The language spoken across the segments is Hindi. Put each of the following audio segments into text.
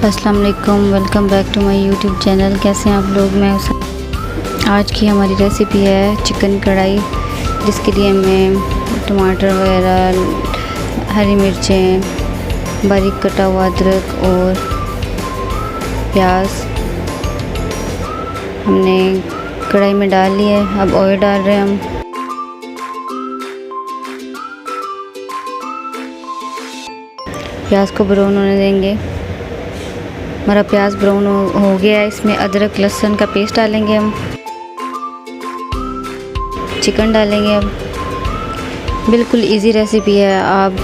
अस्सलाम वालेकुम, welcome back to my YouTube channel. कैसे हैं आप लोग? मैं आज की हमारी रेसिपी है चिकन कढ़ाई, जिसके लिए हमें टमाटर वगैरह, हरी मिर्चें, बारीक कटा हुआ अदरक और प्याज हमने कढ़ाई में डाल लिया है। अब ऑयल डाल रहे हैं हम। प्याज को ब्राउन होने देंगे। हमारा प्याज ब्राउन हो गया है। इसमें अदरक लहसुन का पेस्ट डालेंगे हम। चिकन डालेंगे अब। बिल्कुल इजी रेसिपी है। आप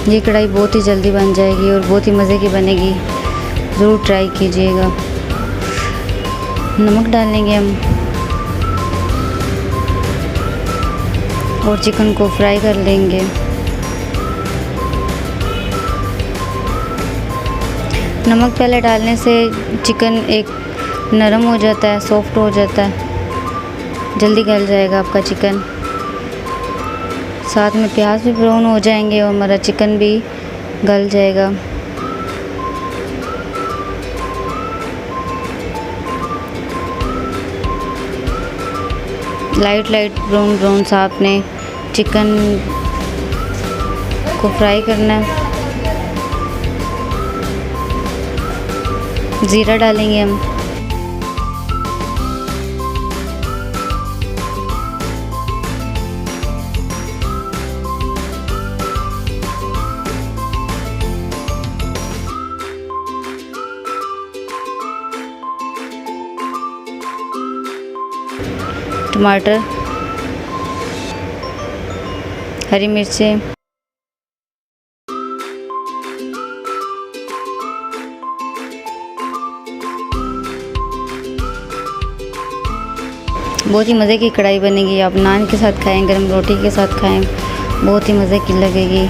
ये कढ़ाई बहुत ही जल्दी बन जाएगी और बहुत ही मज़े की बनेगी। ज़रूर ट्राई कीजिएगा। नमक डालेंगे हम और चिकन को फ्राई कर लेंगे। नमक पहले डालने से चिकन एक नरम हो जाता है, सॉफ्ट हो जाता है, जल्दी गल जाएगा आपका चिकन। साथ में प्याज भी ब्राउन हो जाएंगे और हमारा चिकन भी गल जाएगा। लाइट ब्राउन सा आपने चिकन को फ्राई करना है। ज़ीरा डालेंगे हम। टमाटर, हरी मिर्चें, बहुत ही मज़े की कढ़ाई बनेगी। आप नान के साथ खाएं, गरम रोटी के साथ खाएं, बहुत ही मज़े की लगेगी।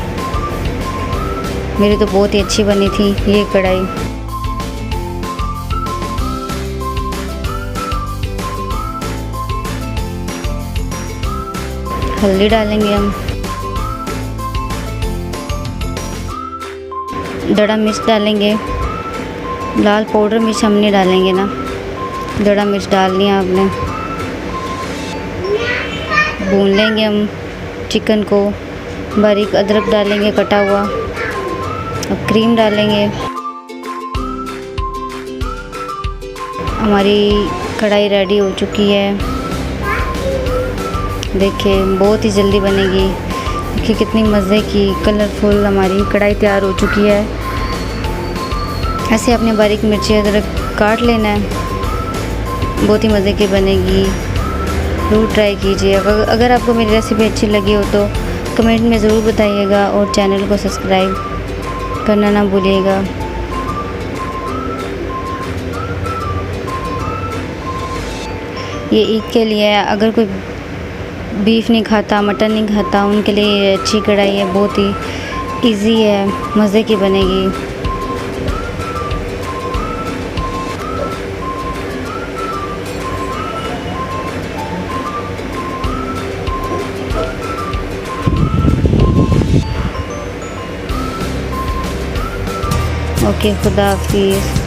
मेरी तो बहुत ही अच्छी बनी थी ये कढ़ाई। हल्दी डालेंगे हम। दड़ा मिर्च डालेंगे। लाल पाउडर मिर्च हम नहीं डालेंगे ना, दड़ा मिर्च डालनी है आपने। भून लेंगे हम चिकन को। बारीक अदरक डालेंगे कटा हुआ और क्रीम डालेंगे। हमारी कढ़ाई रेडी हो चुकी है। देखिए बहुत ही जल्दी बनेगी। देखिए कितनी मज़े की कलरफुल हमारी कढ़ाई तैयार हो चुकी है। ऐसे अपने बारीक मिर्ची अदरक काट लेना है, बहुत ही मज़े की बनेगी। ज़रूर ट्राई कीजिए। अगर आपको मेरी रेसिपी अच्छी लगी हो तो कमेंट में ज़रूर बताइएगा और चैनल को सब्सक्राइब करना ना भूलिएगा। ये ईद के लिए है। अगर कोई बीफ नहीं खाता, मटन नहीं खाता, उनके लिए ये अच्छी कढ़ाई है। बहुत ही इजी है, मज़े की बनेगी। ओके, खुदा हाफिज़।